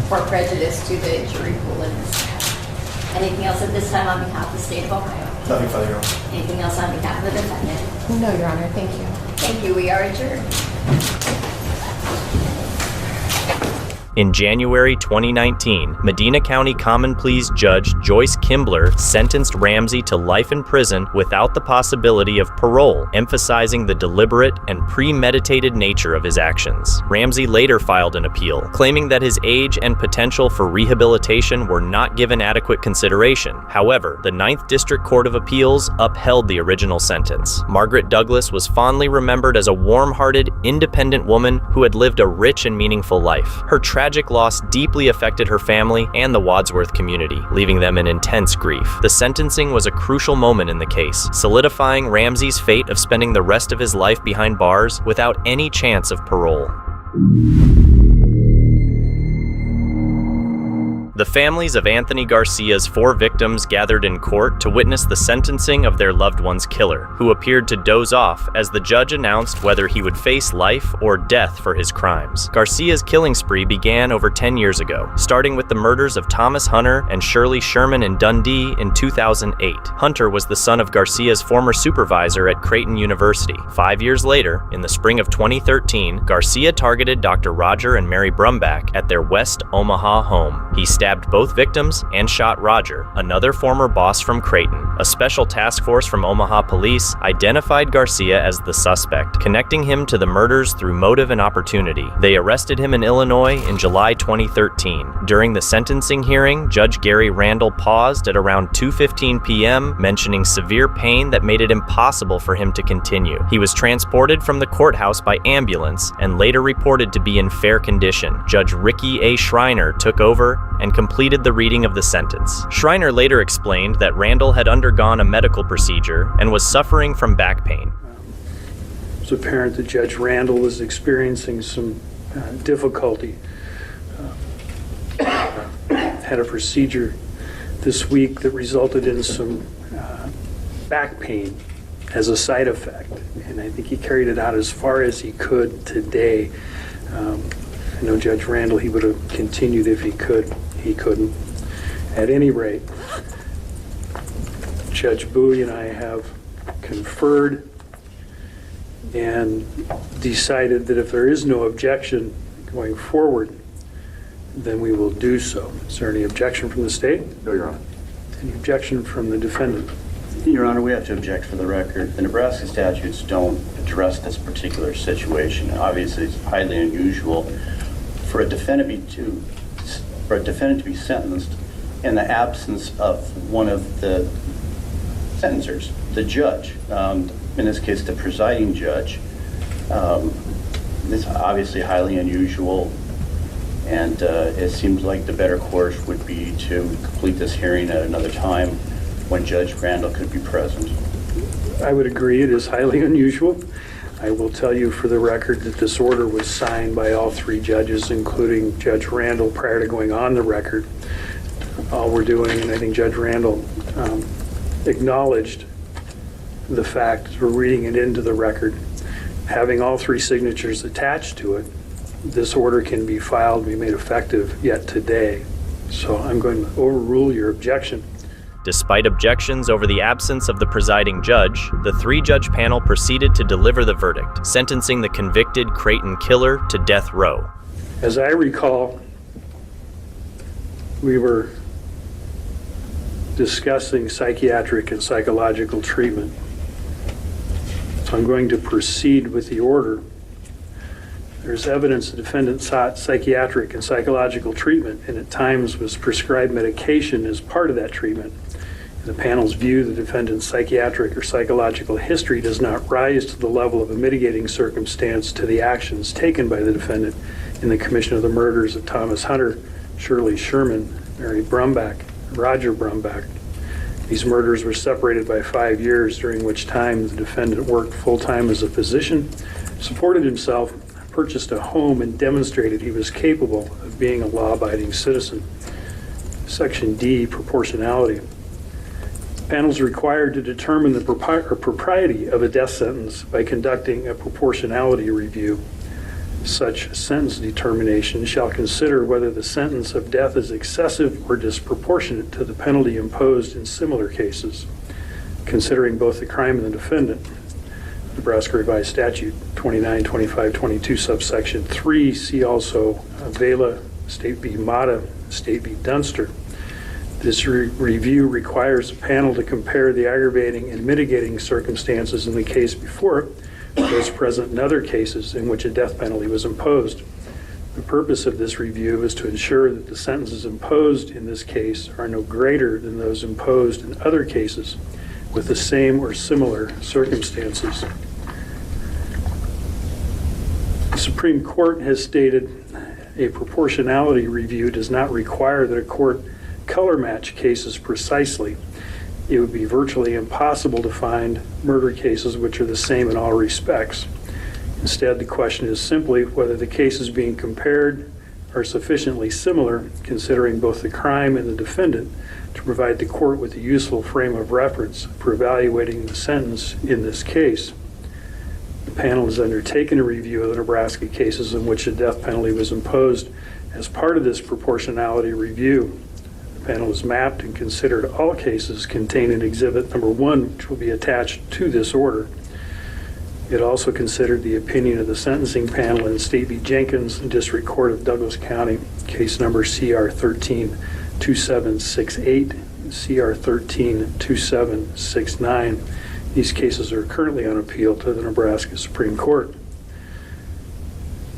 for prejudice to the jury pool in this matter. Anything else at this time on behalf of the state of Ohio? Nothing further, Your Honor. Anything else on behalf of the defendant? No, Your Honor. Thank you. Thank you. We are adjourned. In January 2019, Medina County Common Pleas Judge Joyce Kimbler sentenced Ramsey to life in prison without the possibility of parole, emphasizing the deliberate and premeditated nature of his actions. Ramsey later filed an appeal, claiming that his age and potential for rehabilitation were not given adequate consideration. However, the 9th District Court of Appeals upheld the original sentence. Margaret Douglas was fondly remembered as a warm-hearted, independent woman who had lived a rich and meaningful life. Her tragic loss deeply affected her family and the Wadsworth community, leaving them in intense grief. The sentencing was a crucial moment in the case, solidifying Ramsey's fate of spending the rest of his life behind bars without any chance of parole. The families of Anthony Garcia's 4 victims gathered in court to witness the sentencing of their loved one's killer, who appeared to doze off as the judge announced whether he would face life or death for his crimes. Garcia's killing spree began over 10 years ago, starting with the murders of Thomas Hunter and Shirley Sherman in Dundee in 2008. Hunter was the son of Garcia's former supervisor at Creighton University. 5 years later, in the spring of 2013, Garcia targeted Dr. Roger and Mary Brumback at their West Omaha home. He stabbed both victims and shot Roger, another former boss from Creighton. A special task force from Omaha police identified Garcia as the suspect, connecting him to the murders through motive and opportunity. They arrested him in Illinois in July 2013. During the sentencing hearing, Judge Gary Randall paused at around 2:15 p.m., mentioning severe pain that made it impossible for him to continue. He was transported from the courthouse by ambulance and later reported to be in fair condition. Judge Ricky A. Schreiner took over and completed the reading of the sentence. Schreiner later explained that Randall had undergone a medical procedure and was suffering from back pain. It's apparent that Judge Randall was experiencing some difficulty. Had a procedure this week that resulted in some back pain as a side effect, and I think he carried it out as far as he could today. I know Judge Randall, he would have continued if he could. He couldn't. At any rate, Judge Bowie and I have conferred and decided that if there is no objection going forward, then we will do so. Is there any objection from the state? No, Your Honor. Any objection from the defendant? Your Honor, we have to object for the record. The Nebraska statutes don't address this particular situation. Obviously, it's highly unusual for a defendant to be sentenced in the absence of one of the sentencers, the judge. In this case, the presiding judge. It's obviously highly unusual, and it seems like the better course would be to complete this hearing at another time when Judge Randall could be present. I would agree, it is highly unusual. I will tell you for the record that this order was signed by all 3 judges, including Judge Randall, prior to going on the record. All we're doing, and I think Judge Randall acknowledged the fact, we're reading it into the record, having all 3 signatures attached to it, this order can be filed, be made effective yet today. So I'm going to overrule your objection. Despite objections over the absence of the presiding judge, the 3-judge panel proceeded to deliver the verdict, sentencing the convicted Creighton killer to death row. As I recall, we were discussing psychiatric and psychological treatment. So I'm going to proceed with the order. There's evidence the defendant sought psychiatric and psychological treatment and at times was prescribed medication as part of that treatment. In the panel's view, the defendant's psychiatric or psychological history does not rise to the level of a mitigating circumstance to the actions taken by the defendant in the commission of the murders of Thomas Hunter, Shirley Sherman, Mary Brumback, Roger Brumback. These murders were separated by 5 years, during which time the defendant worked full-time as a physician, supported himself, purchased a home, and demonstrated he was capable of being a law-abiding citizen. Section D, proportionality. The panel is required to determine the propriety of a death sentence by conducting a proportionality review. Such sentence determination shall consider whether the sentence of death is excessive or disproportionate to the penalty imposed in similar cases, considering both the crime and the defendant. Nebraska Revised Statute 292522 subsection 3, see also Vela, State v. Mata, State v. Dunster. This review requires the panel to compare the aggravating and mitigating circumstances in the case before it with those present in other cases in which a death penalty was imposed. The purpose of this review is to ensure that the sentences imposed in this case are no greater than those imposed in other cases with the same or similar circumstances. The Supreme Court has stated a proportionality review does not require that a court color match cases precisely. It would be virtually impossible to find murder cases which are the same in all respects. Instead, the question is simply whether the cases being compared are sufficiently similar, considering both the crime and the defendant, to provide the court with a useful frame of reference for evaluating the sentence in this case. The panel has undertaken a review of the Nebraska cases in which a death penalty was imposed. As part of this proportionality review, the panel has mapped and considered all cases contained in Exhibit Number 1, which will be attached to this order. It also considered the opinion of the sentencing panel in State v. Jenkins, District Court of Douglas County, case number CR 132768, CR 132769. These cases are currently on appeal to the Nebraska Supreme Court.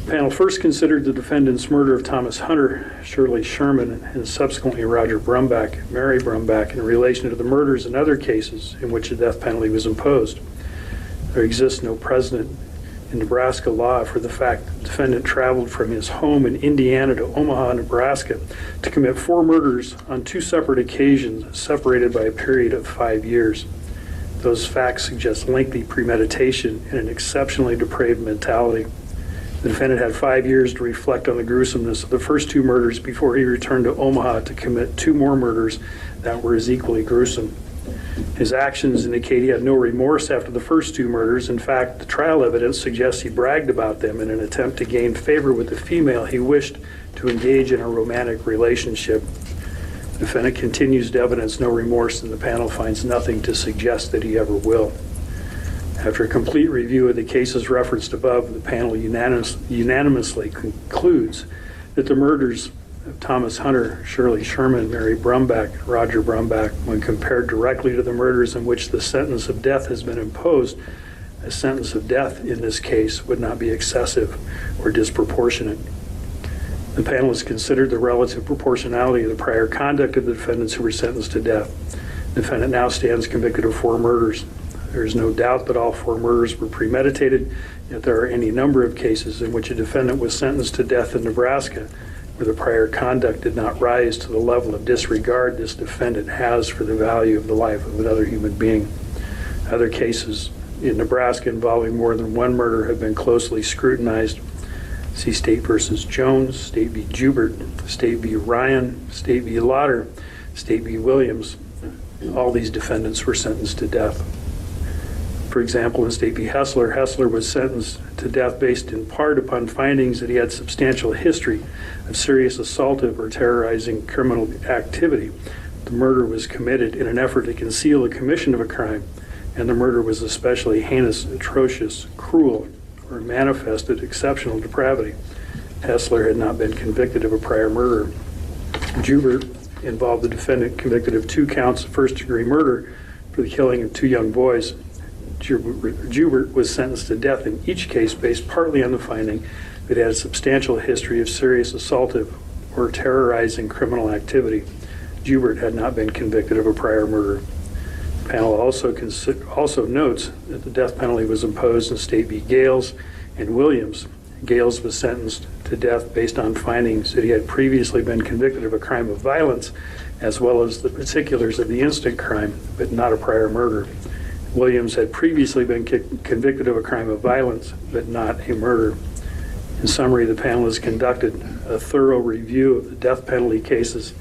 The panel first considered the defendant's murder of Thomas Hunter, Shirley Sherman, and subsequently Roger Brumback and Mary Brumback in relation to the murders and other cases in which a death penalty was imposed. There exists no precedent in Nebraska law for the fact that the defendant traveled from his home in Indiana to Omaha, Nebraska to commit 4 murders on 2 separate occasions separated by a period of 5 years. Those facts suggest lengthy premeditation and an exceptionally depraved mentality. The defendant had 5 years to reflect on the gruesomeness of the first 2 murders before he returned to Omaha to commit 2 more murders that were as equally gruesome. His actions indicate he had no remorse after the first 2 murders. In fact, the trial evidence suggests he bragged about them in an attempt to gain favor with the female he wished to engage in a romantic relationship. The defendant continues to evidence no remorse, and the panel finds nothing to suggest that he ever will. After a complete review of the cases referenced above, the panel unanimously concludes that the murders of Thomas Hunter, Shirley Sherman, Mary Brumback, and Roger Brumback, when compared directly to the murders in which the sentence of death has been imposed, a sentence of death in this case would not be excessive or disproportionate. The panel has considered the relative proportionality of the prior conduct of the defendants who were sentenced to death. The defendant now stands convicted of 4 murders. There is no doubt that all 4 murders were premeditated, yet there are any number of cases in which a defendant was sentenced to death in Nebraska where the prior conduct did not rise to the level of disregard this defendant has for the value of the life of another human being. Other cases in Nebraska involving more than 1 murder have been closely scrutinized. See State v. Jones, State v. Jubert, State v. Ryan, State v. Lauder, State v. Williams. All these defendants were sentenced to death. For example, in State v. Hessler, Hessler was sentenced to death based in part upon findings that he had substantial history of serious assaultive or terrorizing criminal activity. The murder was committed in an effort to conceal the commission of a crime, and the murder was especially heinous, atrocious, cruel, or manifested exceptional depravity. Hessler had not been convicted of a prior murder. Jubert involved the defendant convicted of 2 counts of first-degree murder for the killing of 2 young boys. Jubert was sentenced to death in each case based partly on the finding that he had a substantial history of serious assaultive or terrorizing criminal activity. Jubert had not been convicted of a prior murder. The panel also notes that the death penalty was imposed in State v. Gales and Williams. Gales was sentenced to death based on findings that he had previously been convicted of a crime of violence, as well as the particulars of the instant crime, but not a prior murder. Williams had previously been convicted of a crime of violence, but not a murder. In summary, the panel has conducted a thorough review of the death penalty cases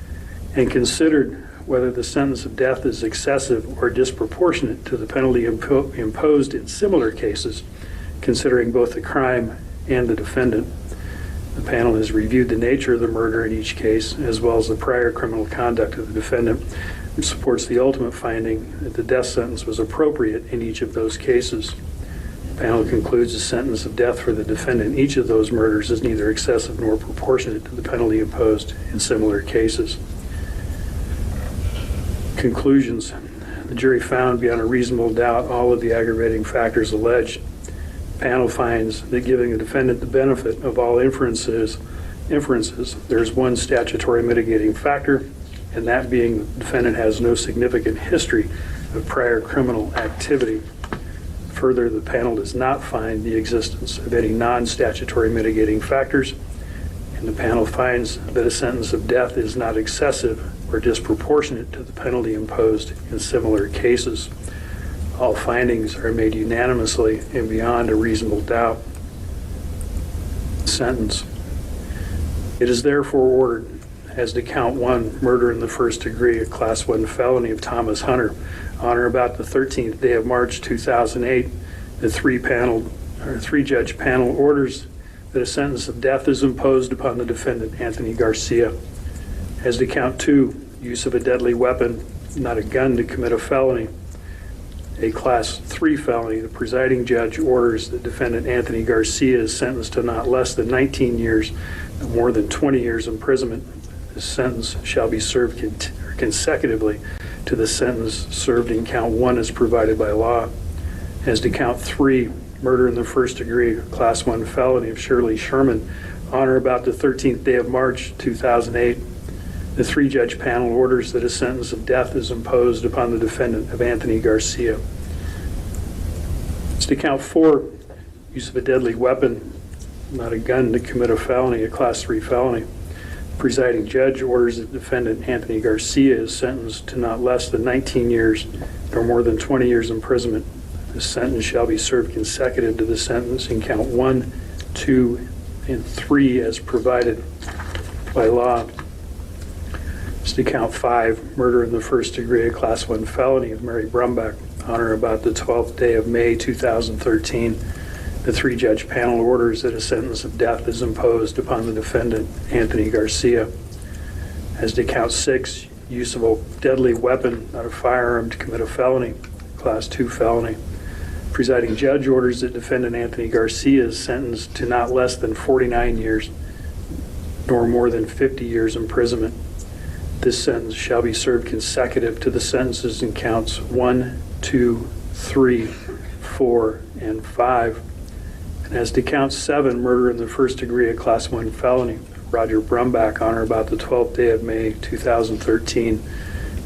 and considered whether the sentence of death is excessive or disproportionate to the penalty imposed in similar cases, considering both the crime and the defendant. The panel has reviewed the nature of the murder in each case, as well as the prior criminal conduct of the defendant, which supports the ultimate finding that the death sentence was appropriate in each of those cases. The panel concludes the sentence of death for the defendant in each of those murders is neither excessive nor proportionate to the penalty imposed in similar cases. Conclusions. The jury found beyond a reasonable doubt all of the aggravating factors alleged. The panel finds that giving the defendant the benefit of all inferences, there's one statutory mitigating factor, and that being the defendant has no significant history of prior criminal activity. Further, the panel does not find the existence of any non-statutory mitigating factors, and the panel finds that a sentence of death is not excessive or disproportionate to the penalty imposed in similar cases. All findings are made unanimously and beyond a reasonable doubt. Sentence. It is therefore ordered, as to count 1, murder in the first degree, a Class 1 felony of Thomas Hunter, on or about the 13th day of March 2008, the three-judge panel orders that a sentence of death is imposed upon the defendant, Anthony Garcia. As to count 2, use of a deadly weapon, not a gun, to commit a felony, a Class 3 felony, the presiding judge orders that defendant Anthony Garcia is sentenced to not less than 19 years, no more than 20 years imprisonment. This sentence shall be served consecutively to the sentence served in count 1 as provided by law. As to count 3, murder in the first degree, Class 1 felony of Shirley Sherman, on or about the 13th day of March 2008, the three-judge panel orders that a sentence of death is imposed upon the defendant of Anthony Garcia. As to count 4, use of a deadly weapon, not a gun, to commit a felony, a Class 3 felony. Presiding judge orders that defendant Anthony Garcia is sentenced to not less than 19 years nor more than 20 years imprisonment. This sentence shall be served consecutive to the sentence in count 1, 2, and 3 as provided by law. As to count 5, murder in the first degree, a Class 1 felony of Mary Brumbach, on or about the 12th day of May 2013. The three-judge panel orders that a sentence of death is imposed upon the defendant, Anthony Garcia. As to count 6, use of a deadly weapon, not a firearm, to commit a felony, Class 2 felony. Presiding judge orders that defendant Anthony Garcia is sentenced to not less than 49 years, nor more than 50 years imprisonment. This sentence shall be served consecutive to the sentences in counts 1, 2, 3, 4, and 5. And as to count 7, murder in the first degree, a Class 1 felony, Roger Brumbach, on or about the 12th day of May 2013,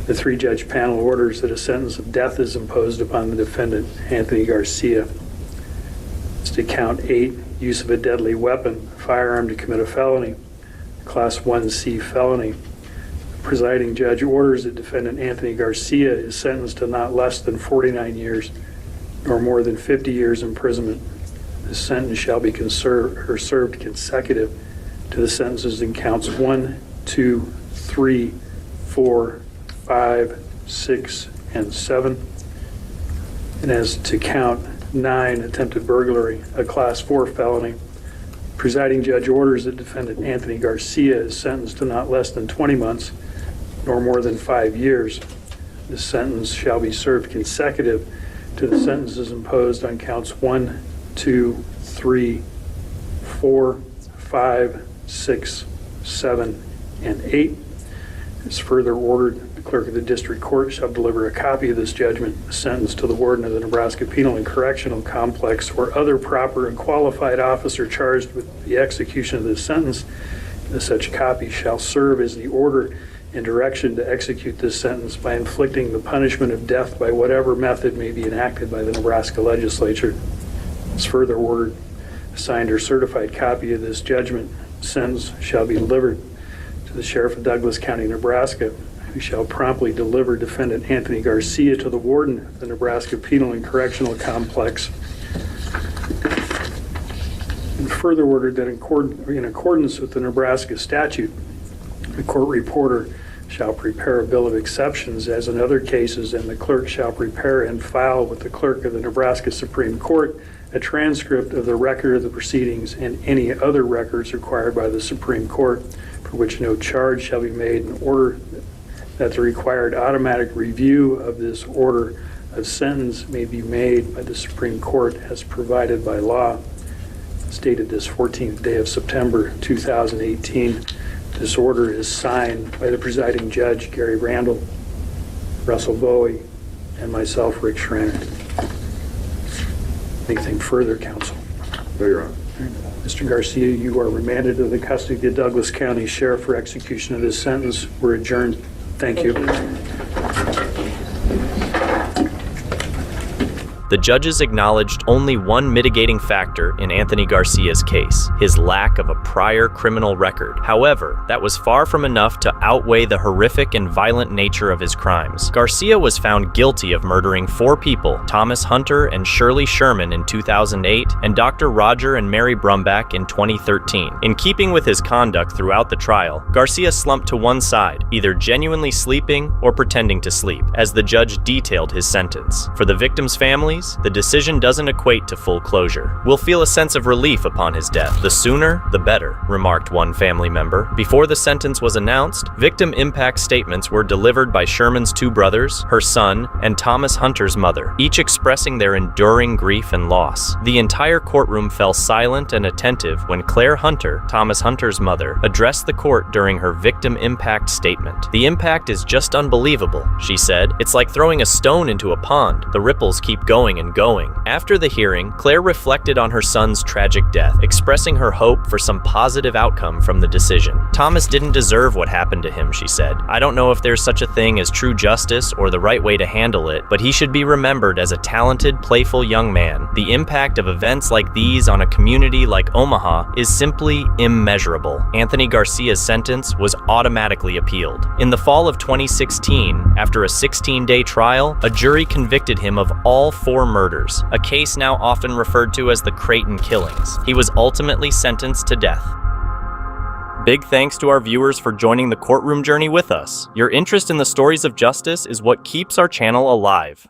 the three-judge panel orders that a sentence of death is imposed upon the defendant, Anthony Garcia. As to count 8, use of a deadly weapon, a firearm, to commit a felony, Class 1C felony. The presiding judge orders that defendant Anthony Garcia is sentenced to not less than 49 years, nor more than 50 years imprisonment. This sentence shall be served consecutive to the sentences in counts 1, 2, 3, 4, 5, 6, and 7. And as to count 9, attempted burglary, a Class 4 felony, presiding judge orders that defendant Anthony Garcia is sentenced to not less than 20 months, nor more than 5 years. This sentence shall be served consecutive to the sentences imposed on counts 1, 2, 3, 4, 5, 6, 7, and 8. As further ordered, the clerk of the district court shall deliver a copy of this judgment, a sentence to the warden of the Nebraska Penal and Correctional Complex or other proper and qualified officer charged with the execution of this sentence. Such copy shall serve as the order and direction to execute this sentence by inflicting the punishment of death by whatever method may be enacted by the Nebraska legislature. As further ordered, a signed or certified copy of this judgment sentence shall be delivered to the Sheriff of Douglas County, Nebraska, who shall promptly deliver defendant Anthony Garcia to the warden of the Nebraska Penal and Correctional Complex. And further ordered that in accordance with the Nebraska statute, the court reporter shall prepare a bill of exceptions as in other cases, and the clerk shall prepare and file with the clerk of the Nebraska Supreme Court a transcript of the record of the proceedings and any other records required by the Supreme Court, for which no charge shall be made, in order that the required automatic review of this order of sentence may be made by the Supreme Court as provided by law. Stated this 14th day of September 2018. This order is signed by the presiding judge, Gary Randall, Russell Bowie, and myself, Rick Schraner. Anything further, counsel? No, Your Honor. Mr. Garcia, you are remanded to the custody of the Douglas County Sheriff for execution of this sentence. We're adjourned. Thank you. The judges acknowledged only one mitigating factor in Anthony Garcia's case, his lack of a prior criminal record. However, that was far from enough to outweigh the horrific and violent nature of his crimes. Garcia was found guilty of murdering 4 people, Thomas Hunter and Shirley Sherman in 2008, and Dr. Roger and Mary Brumbach in 2013. In keeping with his conduct throughout the trial, Garcia slumped to one side, either genuinely sleeping or pretending to sleep, as the judge detailed his sentence. For the victims' families, the decision doesn't equate to full closure. We'll feel a sense of relief upon his death. The sooner, the better, remarked one family member. Before the sentence was announced, victim impact statements were delivered by Sherman's 2 brothers, her son, and Thomas Hunter's mother, each expressing their enduring grief and loss. The entire courtroom fell silent and attentive when Claire Hunter, Thomas Hunter's mother, addressed the court during her victim impact statement. "The impact is just unbelievable," she said. "It's like throwing a stone into a pond. The ripples keep going and going." After the hearing, Claire reflected on her son's tragic death, expressing her hope for some positive outcome from the decision. "Thomas didn't deserve what happened to him," she said. "I don't know if there's such a thing as true justice or the right way to handle it, but he should be remembered as a talented, playful young man. The impact of events like these on a community like Omaha is simply immeasurable." Anthony Garcia's sentence was automatically appealed. In the fall of 2016, after a 16-day trial, a jury convicted him of all 4 murders, a case now often referred to as the Creighton killings. He was ultimately sentenced to death. Big thanks to our viewers for joining the courtroom journey with us. Your interest in the stories of justice is what keeps our channel alive.